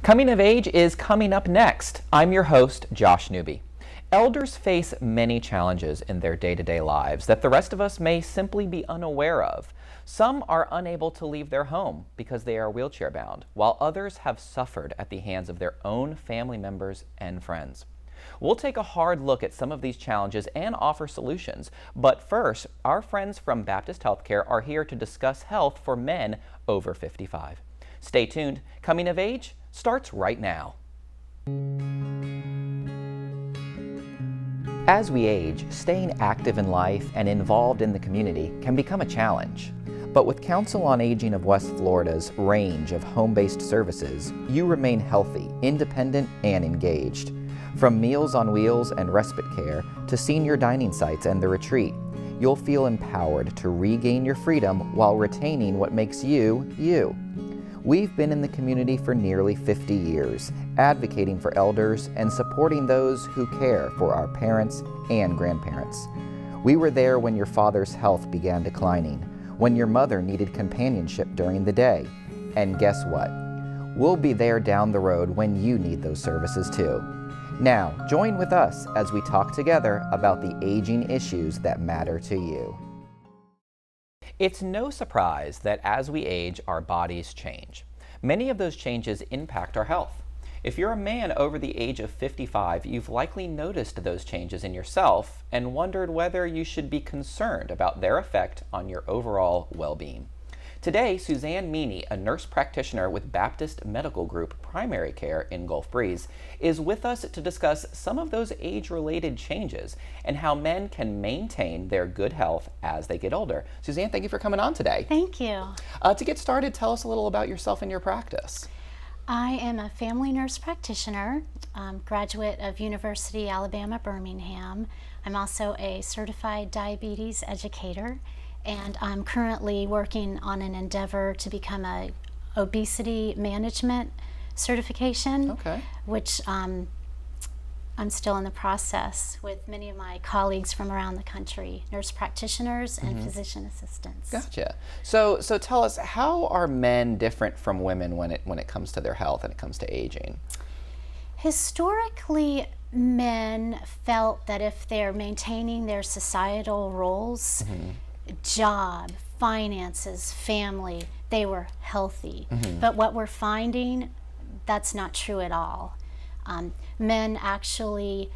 Coming of Age is coming up next. I'm your host, Josh Newby. Elders face many challenges in their day-to-day lives that the rest of us may simply be unaware of. Some are unable to leave their home because they are wheelchair-bound, while others have suffered at the hands of their own family members and friends. We'll take a hard look at some of these challenges and offer solutions. But first, our friends from Baptist Healthcare are here to discuss health for men over 55. Stay tuned. Coming of Age starts right now. As we age, staying active in life and involved in the community can become a challenge. But with Council on Aging of West Florida's range of home-based services, you remain healthy, independent, and engaged. From Meals on Wheels and respite care to senior dining sites and the retreat, you'll feel empowered to regain your freedom while retaining what makes you, you. We've been in the community for nearly 50 years, advocating for elders and supporting those who care for our parents and grandparents. We were there when your father's health began declining, when your mother needed companionship during the day. And guess what? We'll be there down the road when you need those services too. Now, join with us as we talk together about the aging issues that matter to you. It's no surprise that as we age, our bodies change. Many of those changes impact our health. If you're a man over the age of 55, you've likely noticed those changes in yourself and wondered whether you should be concerned about their effect on your overall well-being. Today, Suzanne Meany, a nurse practitioner with Baptist Medical Group Primary Care in Gulf Breeze, is with us to discuss some of those age-related changes and how men can maintain their good health as they get older. Suzanne, thank you for coming on today. Thank you. To get started, tell us a little about yourself and your practice. I am a family nurse practitioner, graduate of University Alabama Birmingham. I'm also a certified diabetes educator, and I'm currently working on an endeavor to become a obesity management certification, which I'm still in the process with many of my colleagues from around the country, nurse practitioners and physician assistants. Gotcha. So tell us, how are men different from women when it comes to their health and it comes to aging? Historically, men felt that if they're maintaining their societal roles, job, finances, family, they were healthy. But what we're finding, that's not true at all. Men actually,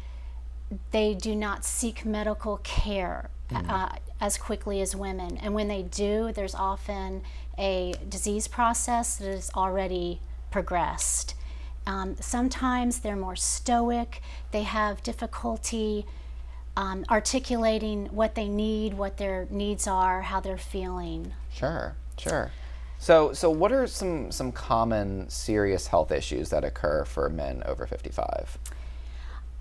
they do not seek medical care as quickly as women. And when they do, there's often a disease process that has already progressed. Sometimes they're more stoic. They have difficulty articulating what they need, what their needs are, how they're feeling. Sure. So what are some common serious health issues that occur for men over 55?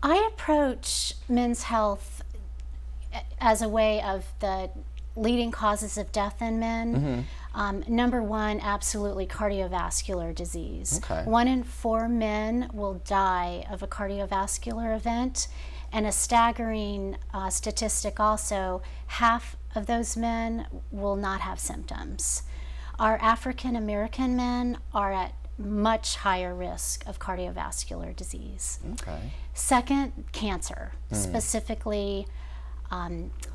I approach men's health as a way of the leading causes of death in men. Number one, absolutely cardiovascular disease. 1 in 4 men will die of a cardiovascular event. And a staggering statistic also, half of those men will not have symptoms. Our African American men are at much higher risk of cardiovascular disease. Second, cancer, specifically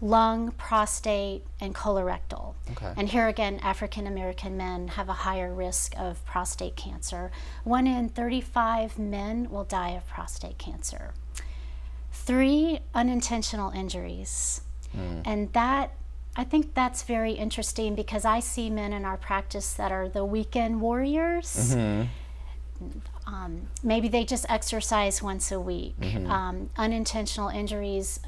lung, prostate, and colorectal. And here again, African American men have a higher risk of prostate cancer. 1 in 35 men will die of prostate cancer. 3, unintentional injuries. And that, I think that's very interesting because I see men in our practice that are the weekend warriors. Maybe they just exercise once a week. Unintentional injuries,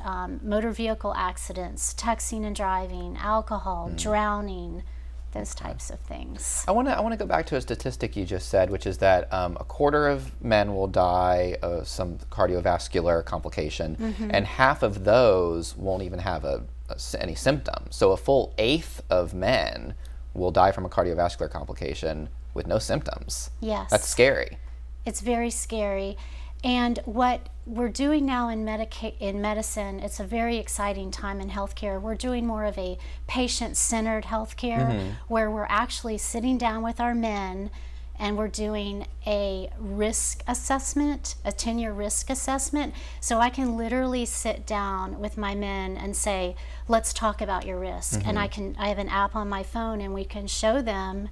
motor vehicle accidents, texting and driving, alcohol, drowning, those types of things. I want to go back to a statistic you just said, which is that a quarter of men will die of some cardiovascular complication, and half of those won't even have any symptoms. So a full eighth of men will die from a cardiovascular complication with no symptoms. Yes. That's scary. It's very scary. And what we're doing now in medicine, it's a very exciting time in healthcare. We're doing more of a patient-centered healthcare where we're actually sitting down with our men and we're doing a risk assessment, a 10-year risk assessment. So I can literally sit down with my men and say, let's talk about your risk. And I have an app on my phone, and we can show them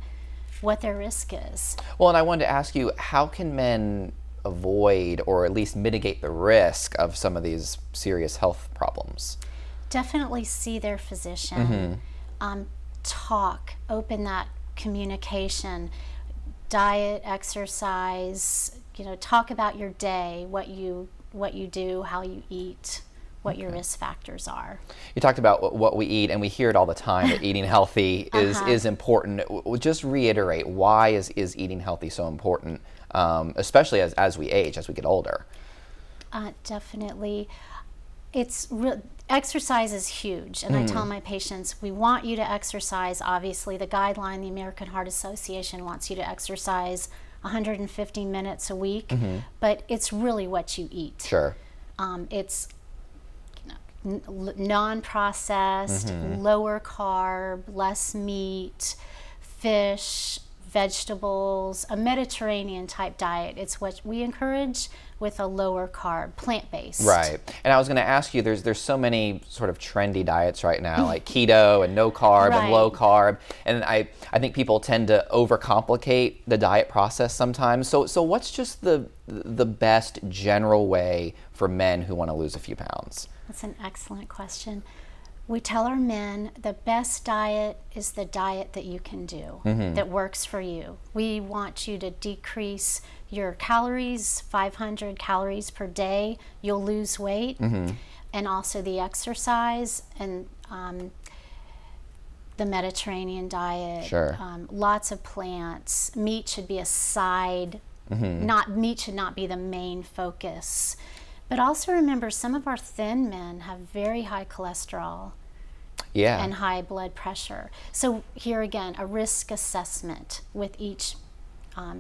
what their risk is. Well, and I wanted to ask you, how can men avoid or at least mitigate the risk of some of these serious health problems? Definitely see their physician. Talk, open that communication, diet, exercise, talk about your day, what you do, how you eat, what your risk factors are. You talked about what we eat, and we hear it all the time that eating healthy is important. Just reiterate, why is eating healthy so important, especially as we age, as we get older? Definitely. Exercise is huge, and I tell my patients, we want you to exercise. Obviously, the guideline, the American Heart Association wants you to exercise 150 minutes a week, but it's really what you eat. Sure. It's non-processed, lower carb, less meat, fish, vegetables, a Mediterranean type diet. It's what we encourage, with a lower carb, plant-based. Right. And I was going to ask you, there's so many sort of trendy diets right now, like keto and no carb and low carb. And I think people tend to overcomplicate the diet process sometimes. So what's just the best general way for men who want to lose a few pounds? That's an excellent question. We tell our men the best diet is the diet that you can do, that works for you. We want you to decrease your calories, 500 calories per day. You'll lose weight, and also the exercise and the Mediterranean diet. Sure. Lots of plants. Meat should be a side. Meat should not be the main focus. But also remember, some of our thin men have very high cholesterol and high blood pressure. So here again, a risk assessment with each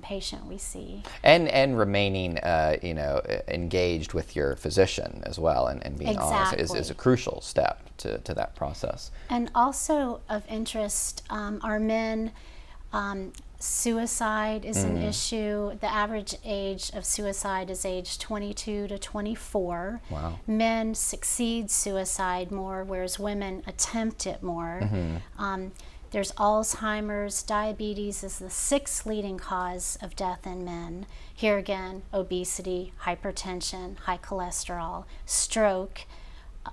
patient we see. And remaining engaged with your physician as well, and being honest is a crucial step to that process. And also of interest, our men, suicide is an issue. The average age of suicide is age 22 to 24. Wow. Men succeed suicide more, whereas women attempt it more. There's Alzheimer's. Diabetes is the 6th leading cause of death in men. Here again, obesity, hypertension, high cholesterol. Stroke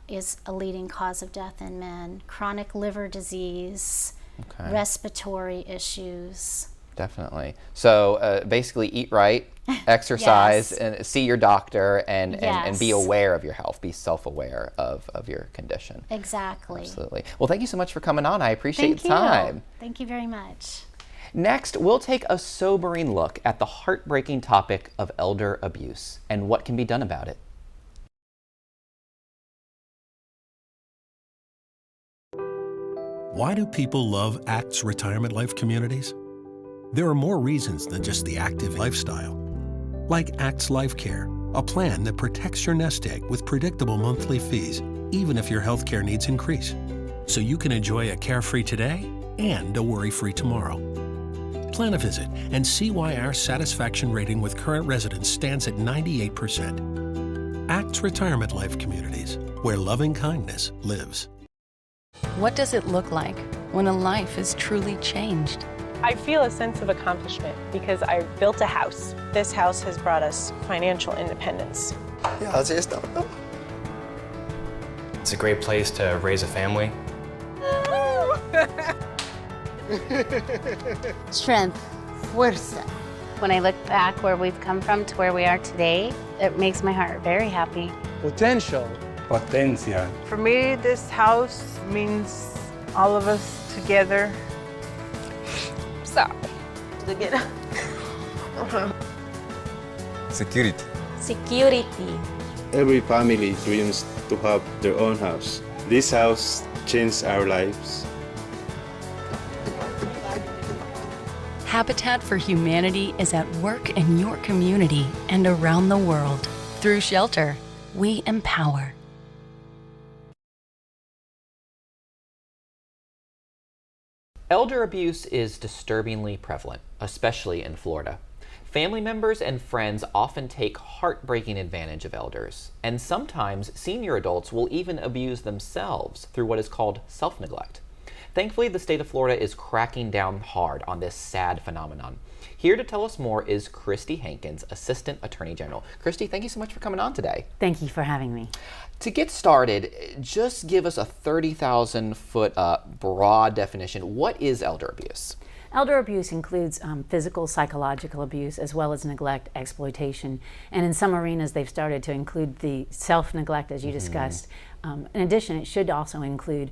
is a leading cause of death in men. Chronic liver disease, respiratory issues. Definitely. So basically eat right, exercise, and see your doctor, and be aware of your health. Be self-aware of your condition. Exactly. Absolutely. Well, thank you so much for coming on. I appreciate the time. Thank you very much. Next, we'll take a sobering look at the heartbreaking topic of elder abuse and what can be done about it. Why do people love ACT's retirement life communities? There are more reasons than just the active lifestyle. Like ACT's Life Care, a plan that protects your nest egg with predictable monthly fees, even if your healthcare needs increase, so you can enjoy a carefree today and a worry-free tomorrow. Plan a visit and see why our satisfaction rating with current residents stands at 98%. ACT's Retirement Life Communities, where loving kindness lives. What does it look like when a life is truly changed? I feel a sense of accomplishment because I built a house. This house has brought us financial independence. It's a great place to raise a family. Strength, fuerza. When I look back where we've come from to where we are today, it makes my heart very happy. Potential. Potencia. For me, this house means all of us together. Stop. Together. Security. Security. Every family dreams to have their own house. This house changed our lives. Habitat for Humanity is at work in your community and around the world. Through shelter, we empower. Elder abuse is disturbingly prevalent, especially in Florida. Family members and friends often take heartbreaking advantage of elders, and sometimes senior adults will even abuse themselves through what is called self-neglect. Thankfully, the state of Florida is cracking down hard on this sad phenomenon. Here to tell us more is Christy Hankins, Assistant Attorney General. Christy, thank you so much for coming on today. Thank you for having me. To get started, just give us a 30,000 foot broad definition. What is elder abuse? Elder abuse includes physical, psychological abuse, as well as neglect, exploitation, and in some arenas they've started to include the self-neglect, as you discussed. In addition, it should also include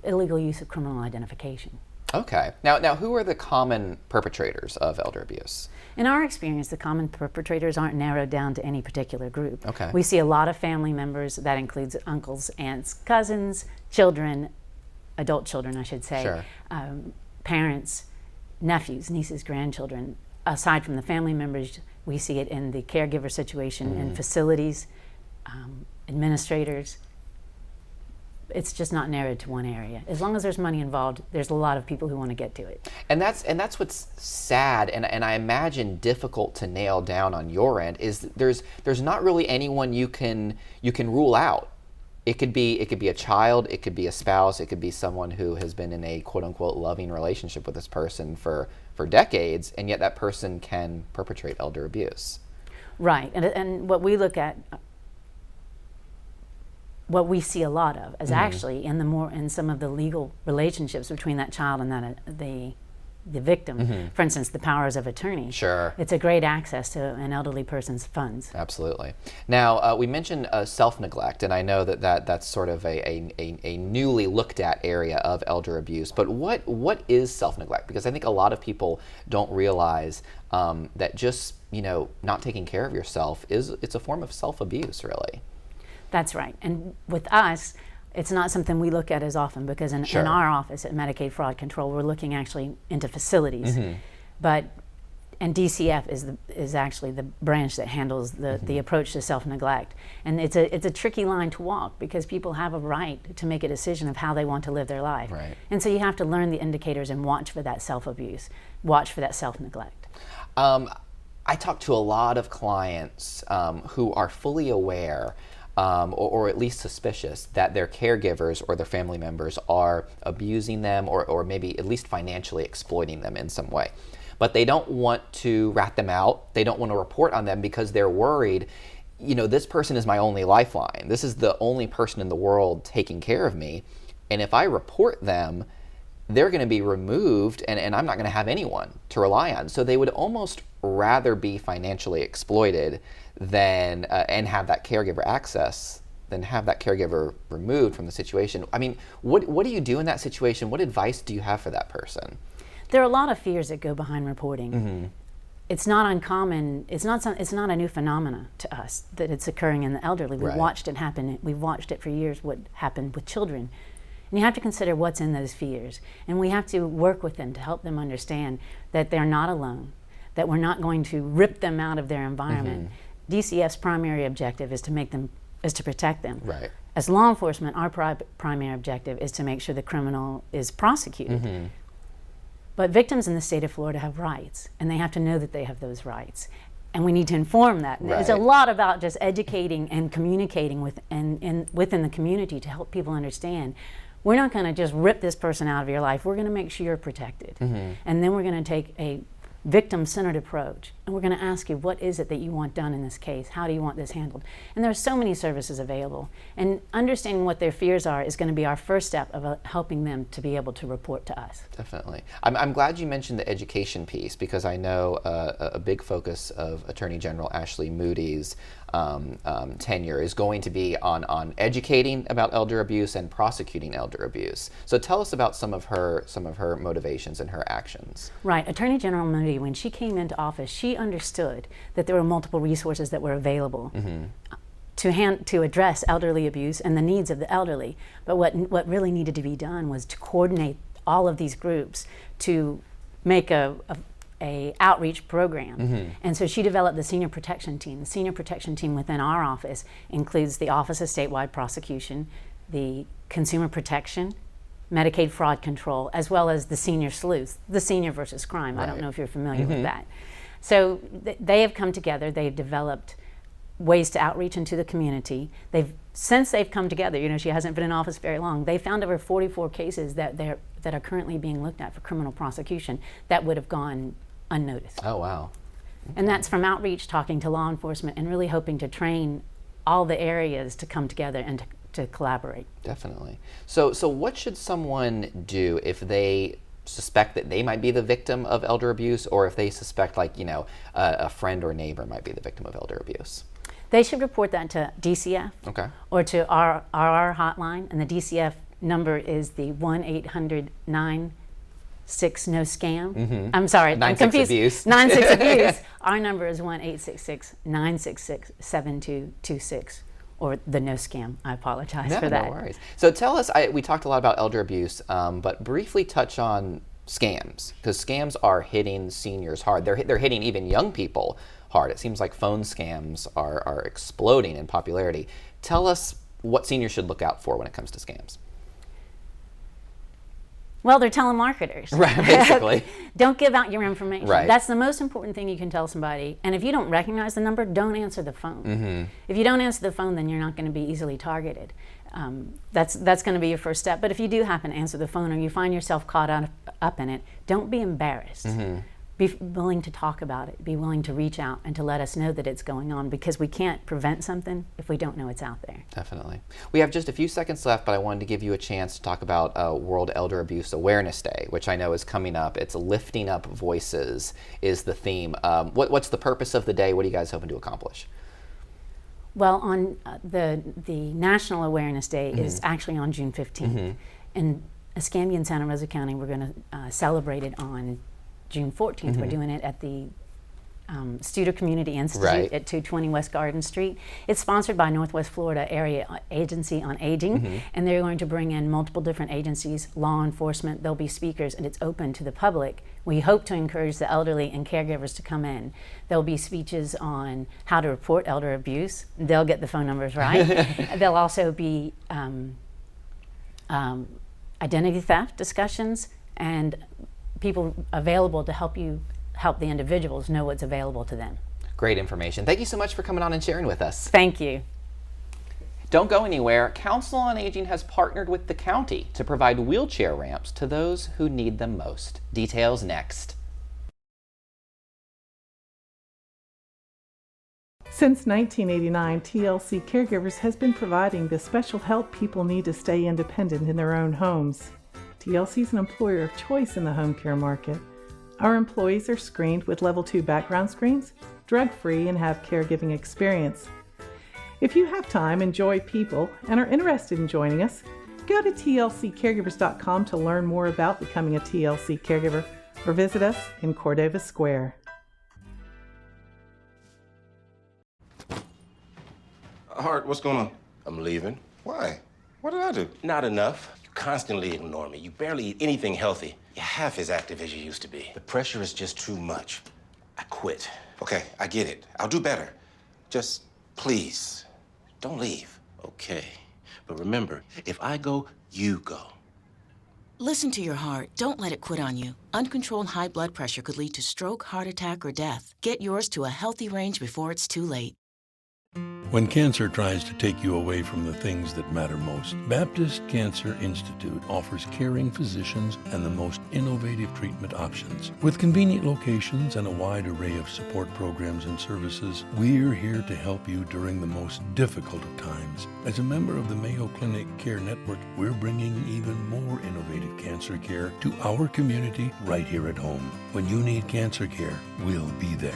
illegal use of criminal identification. Okay. Now, who are the common perpetrators of elder abuse? In our experience, the common perpetrators aren't narrowed down to any particular group. Okay. We see a lot of family members. That includes uncles, aunts, cousins, children, adult children, I should say, Sure. Parents, nephews, nieces, grandchildren. Aside from the family members, we see it in the caregiver situation, in facilities, administrators. It's just not narrowed to one area. As long as there's money involved, there's a lot of people who want to get to it. And that's what's sad, and I imagine difficult to nail down on your end, is there's not really anyone you can rule out. It could be a child, it could be a spouse, it could be someone who has been in a quote unquote loving relationship with this person for decades, and yet that person can perpetrate elder abuse. Right, and what we look at, what we see a lot of is actually in some of the legal relationships between that child and the victim. For instance, the powers of attorney. Sure. It's a great access to an elderly person's funds. Absolutely. Now, we mentioned self-neglect, and I know that's sort of a newly looked at area of elder abuse, but what is self-neglect? Because I think a lot of people don't realize that just, not taking care of yourself it's a form of self-abuse, really. That's right. And with us, it's not something we look at as often, because in our office at Medicaid Fraud Control, we're looking actually into facilities. And DCF is actually the branch that handles the approach to self-neglect. And it's a tricky line to walk, because people have a right to make a decision of how they want to live their life. Right. And so you have to learn the indicators and watch for that self-abuse, watch for that self-neglect. I talk to a lot of clients who are fully aware or at least suspicious that their caregivers or their family members are abusing them or maybe at least financially exploiting them in some way. But they don't want to rat them out. They don't want to report on them because they're worried, this person is my only lifeline. This is the only person in the world taking care of me. And if I report them, they're going to be removed and I'm not going to have anyone to rely on. So they would almost rather be financially exploited than and have that caregiver access than have that caregiver removed from the situation. I mean, what do you do in that situation? What advice do you have for that person? There are a lot of fears that go behind reporting. It's not uncommon. It's not a new phenomena to us that it's occurring in the elderly. We've watched it happen. We've watched it for years. What happened with children. And you have to consider what's in those fears. And we have to work with them to help them understand that they're not alone, that we're not going to rip them out of their environment. DCF's primary objective is to protect them. Right. As law enforcement, our primary objective is to make sure the criminal is prosecuted. But victims in the state of Florida have rights, and they have to know that they have those rights. And we need to inform that. And it's a lot about just educating and communicating within the community to help people understand. We're not going to just rip this person out of your life. We're going to make sure you're protected. And then we're going to take a victim-centered approach, and we're going to ask you, what is it that you want done in this case? How do you want this handled? And there's so many services available, and understanding what their fears are is going to be our first step of helping them to be able to report to us. Definitely. I'm glad you mentioned the education piece, because I know a big focus of Attorney General Ashley Moody's tenure is going to be on educating about elder abuse and prosecuting elder abuse. So tell us about some of her motivations and her actions. Right. Attorney General Moody, when she came into office, she understood that there were multiple resources that were available to address elderly abuse and the needs of the elderly. But what really needed to be done was to coordinate all of these groups to make a outreach program. And so she developed the Senior Protection Team. The Senior Protection Team within our office includes the Office of Statewide Prosecution, the Consumer Protection, Medicaid fraud control, as well as the senior sleuth, the senior versus crime. I don't know if you're familiar with that. So they have come together. They've developed ways to outreach into the community. Since they've come together, you know, she hasn't been in office very long, they found over 44 cases that are currently being looked at for criminal prosecution that would have gone unnoticed. Oh, wow. And that's from outreach, talking to law enforcement, and really hoping to train all the areas to come together and to collaborate. Definitely. So what should someone do if they suspect that they might be the victim of elder abuse, or if they suspect, like, you know, a friend or neighbor might be the victim of elder abuse? They should report that to DCF or to our hotline, and the DCF number is the 1-800-96-NO-SCAM. I'm sorry, I'm confused. 96 abuse. 96 abuse. Our number is 1-866-966-7226, or the no scam. I apologize for that. No worries. So tell us, we talked a lot about elder abuse, but briefly touch on scams, because scams are hitting seniors hard. They're hitting even young people hard. It seems like phone scams are exploding in popularity. Tell us what seniors should look out for when it comes to scams. Well, they're telemarketers. Right, basically. Don't give out your information. Right. That's the most important thing you can tell somebody. And if you don't recognize the number, don't answer the phone. If you don't answer the phone, then you're not going to be easily targeted. That's going to be your first step. But if you do happen to answer the phone, or you find yourself caught up in it, don't be embarrassed. Be willing to talk about it. Be willing to reach out and to let us know that it's going on, because we can't prevent something if we don't know it's out there. Definitely. We have just a few seconds left, but I wanted to give you a chance to talk about World Elder Abuse Awareness Day, which I know is coming up. It's Lifting Up Voices is the theme. What's the purpose of the day? What are you guys hoping to accomplish? Well, on the National Awareness Day is actually on June 15th. In Escambia and Santa Rosa County, we're going to celebrate it on June 14th. We're doing it at the Studer Community Institute at 220 West Garden Street. It's sponsored by Northwest Florida Area Agency on Aging, and they're going to bring in multiple different agencies, law enforcement. There'll be speakers, and it's open to the public. We hope to encourage the elderly and caregivers to come in. There'll be speeches on how to report elder abuse. They'll get the phone numbers right. There'll also be identity theft discussions, and people available to help the individuals know what's available to them. Great information. Thank you so much for coming on and sharing with us. Thank you. Don't go anywhere. Council on Aging has partnered with the county to provide wheelchair ramps to those who need them most. Details next. Since 1989, TLC Caregivers has been providing the special help people need to stay independent in their own homes. TLC is an employer of choice in the home care market. Our employees are screened with level 2 background screens, drug-free, and have caregiving experience. If you have time, enjoy people, and are interested in joining us, go to tlccaregivers.com to learn more about becoming a TLC caregiver, or visit us in Cordova Square. Hart, what's going on? I'm leaving. Why? What did I do? Not enough. You constantly ignore me. You barely eat anything healthy. You're half as active as you used to be. The pressure is just too much. I quit. Okay, I get it. I'll do better. Just, please, don't leave. Okay, but remember, if I go, you go. Listen to your heart. Don't let it quit on you. Uncontrolled high blood pressure could lead to stroke, heart attack, or death. Get yours to a healthy range before it's too late. When cancer tries to take you away from the things that matter most, Baptist Cancer Institute offers caring physicians and the most innovative treatment options. With convenient locations and a wide array of support programs and services, we're here to help you during the most difficult of times. As a member of the Mayo Clinic Care Network, we're bringing even more innovative cancer care to our community right here at home. When you need cancer care, we'll be there.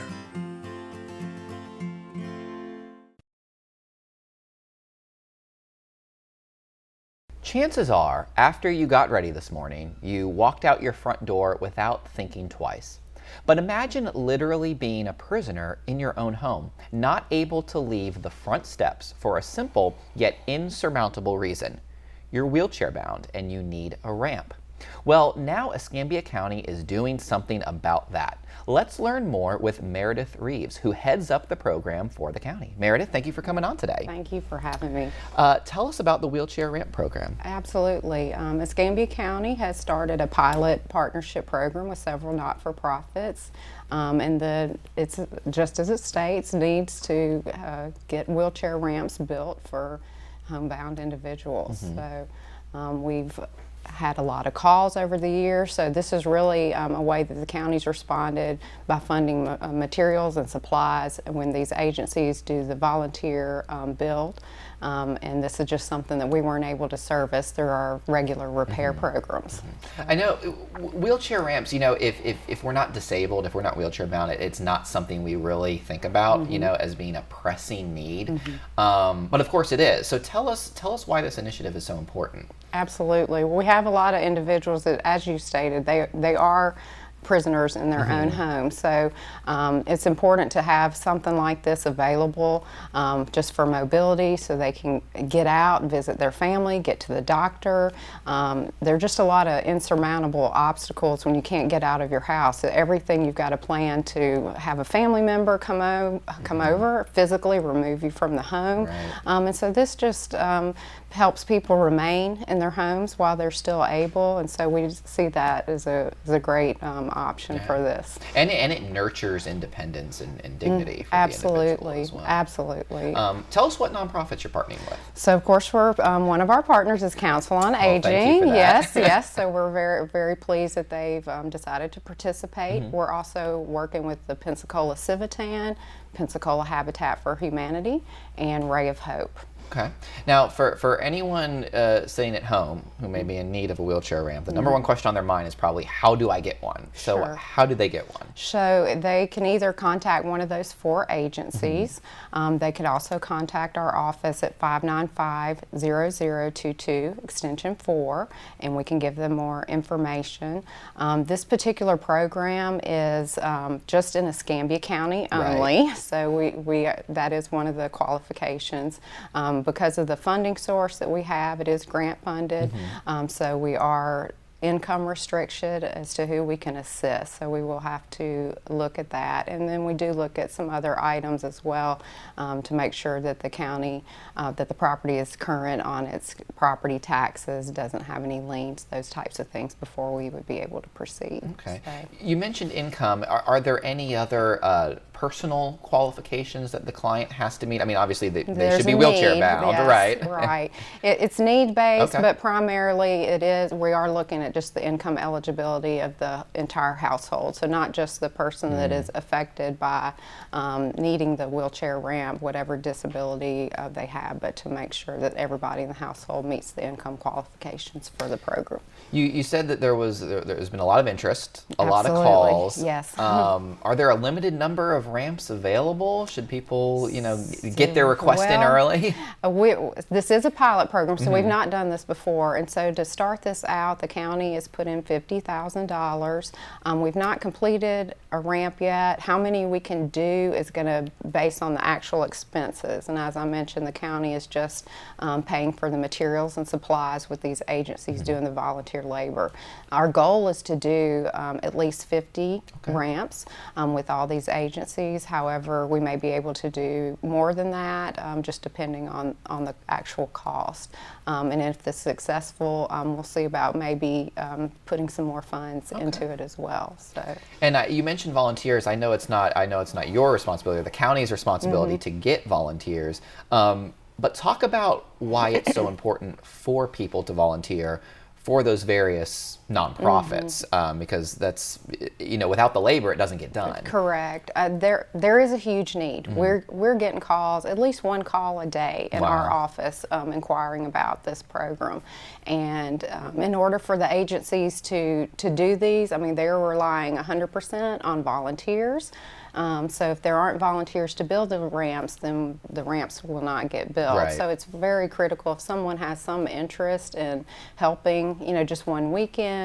Chances are, after you got ready this morning, you walked out your front door without thinking twice. But imagine literally being a prisoner in your own home, not able to leave the front steps for a simple yet insurmountable reason. You're wheelchair bound and you need a ramp. Well, now Escambia County is doing something about that. Let's learn more with Meredith Reeves, who heads up the program for the county. Meredith, thank you for coming on today. Thank you for having me. Tell us about the wheelchair ramp program. Absolutely. Escambia County has started a pilot partnership program with several not-for-profits. It's just as it states, needs to get wheelchair ramps built for homebound individuals. So we've had a lot of calls over the years, so this is really a way that the county's responded by funding materials and supplies when these agencies do the volunteer build. And this is just something that we weren't able to service through our regular repair programs. I know wheelchair ramps, you know, if we're not disabled, if we're not wheelchair bound, it's not something we really think about, you know, as being a pressing need. But of course it is. So tell us why this initiative is so important. Absolutely. We have a lot of individuals that, as you stated, they are prisoners in their own home. So it's important to have something like this available just for mobility so they can get out, visit their family, get to the doctor. There are just a lot of insurmountable obstacles when you can't get out of your house. Everything you've got to plan to have a family member come over, physically remove you from the home. And so this just helps people remain in their homes while they're still able, and so we see that as a great option for this. And it nurtures independence and dignity for the individual as well. Absolutely. Tell us what nonprofits you're partnering with. So of course we're one of our partners is Council on Aging. Thank you for that. Yes. So we're very pleased that they've decided to participate. We're also working with the Pensacola Civitan, Pensacola Habitat for Humanity, and Ray of Hope. Okay. Now, for anyone sitting at home who may be in need of a wheelchair ramp, the number one question on their mind is probably, how do I get one? So how do they get one? So they can either contact one of those 4 agencies. They can also contact our office at 595-0022, extension 4, and we can give them more information. This particular program is just in Escambia County only, so we that is one of the qualifications. Because of the funding source that we have, it is grant funded, so we are income restriction as to who we can assist. So we will have to look at that. And then we do look at some other items as well to make sure that the county, that the property is current on its property taxes, doesn't have any liens, those types of things before we would be able to proceed. Okay. So. You mentioned income. Are there any other personal qualifications that the client has to meet? I mean, obviously they should be wheelchair bound, right? Right. It's need-based, but primarily we are looking at just the income eligibility of the entire household. So not just the person that is affected by needing the wheelchair ramp, whatever disability they have, but to make sure that everybody in the household meets the income qualifications for the program. You said that there's been a lot of interest, a lot of calls. Yes. Are there a limited number of ramps available? Should people, get their request in early? This is a pilot program, so we've not done this before, and so to start this out, the county has put in $50,000. We've not completed a ramp yet. How many we can do is going to base on the actual expenses, and as I mentioned, the county is just paying for the materials and supplies with these agencies doing the volunteer labor. Our goal is to do at least 50 ramps with all these agencies. However, we may be able to do more than that, just depending on the actual cost. And if it's successful, we'll see about maybe putting some more funds into it as well. So. And you mentioned volunteers. I know it's not your responsibility or the county's responsibility to get volunteers. But talk about why it's so important for people to volunteer for those various nonprofits, because that's, without the labor, it doesn't get done. Correct. There is a huge need. We're getting calls, at least one call a day in our office inquiring about this program. And in order for the agencies to do these, they're relying 100% on volunteers. So if there aren't volunteers to build the ramps, then the ramps will not get built. Right. So it's very critical. If someone has some interest in helping, just one weekend,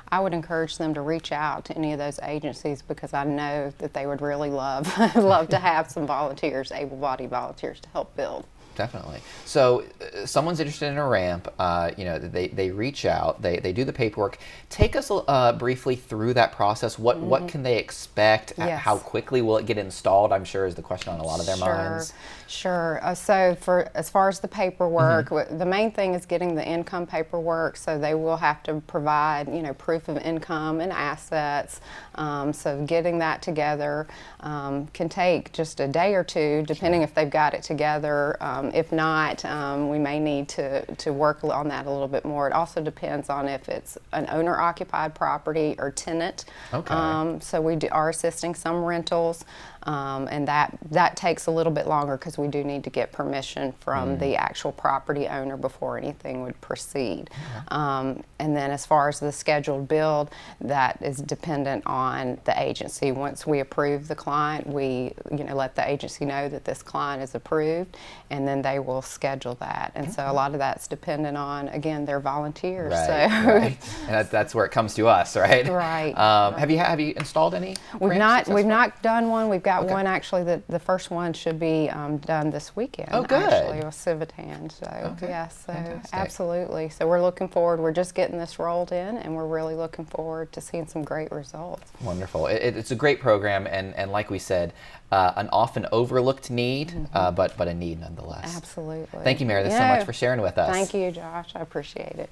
I would encourage them to reach out to any of those agencies, because I know that they would really love to have some volunteers, able-bodied volunteers, to help build. Definitely. So someone's interested in a ramp, they reach out, they do the paperwork. Take us briefly through that process. What can they expect? Yes. How quickly will it get installed? I'm sure is the question on a lot of their minds. Sure. So as far as the paperwork, the main thing is getting the income paperwork. So they will have to provide, proof of income and assets. So getting that together can take just a day or two, depending if they've got it together. If not, we may need to work on that a little bit more. It also depends on if it's an owner-occupied property or tenant. Okay. So we are assisting some rentals, and that takes a little bit longer because we do need to get permission from the actual property owner before anything would proceed. And then as far as the scheduled build, that is dependent on the agency. Once we approve the client, we let the agency know that this client is approved, and then they will schedule that. And so a lot of that's dependent on, again, their volunteers. Right. And that's where it comes to us, right? Right. Have you installed any? We've not done one. We've got one actually. The first one should be done this weekend. Oh, good. Actually, with Civitan. So Fantastic. Absolutely. So we're looking forward. We're just getting this rolled in, and we're really looking forward to seeing some great results. Wonderful. It's a great program, and like we said, an often overlooked need, but a need nonetheless. Absolutely. Thank you, Meredith, so much for sharing with us. Thank you, Josh. I appreciate it.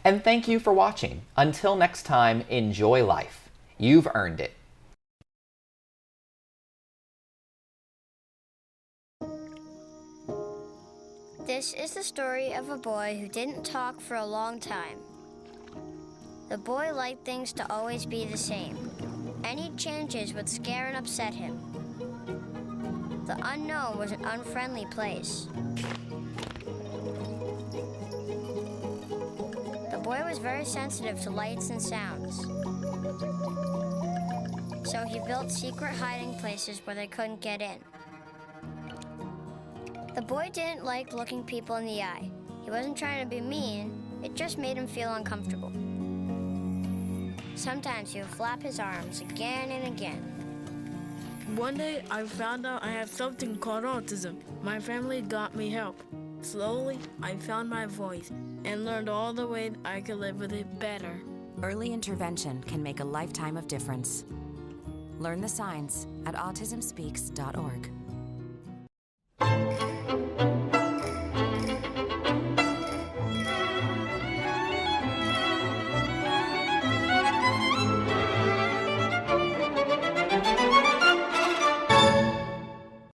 And thank you for watching. Until next time, enjoy life. You've earned it. This is the story of a boy who didn't talk for a long time. The boy liked things to always be the same. Any changes would scare and upset him. The unknown was an unfriendly place. The boy was very sensitive to lights and sounds. So he built secret hiding places where they couldn't get in. The boy didn't like looking people in the eye. He wasn't trying to be mean, it just made him feel uncomfortable. Sometimes he would flap his arms again and again. One day I found out I have something called autism. My family got me help. Slowly, I found my voice and learned all the ways I could live with it better. Early intervention can make a lifetime of difference. Learn the signs at autismspeaks.org.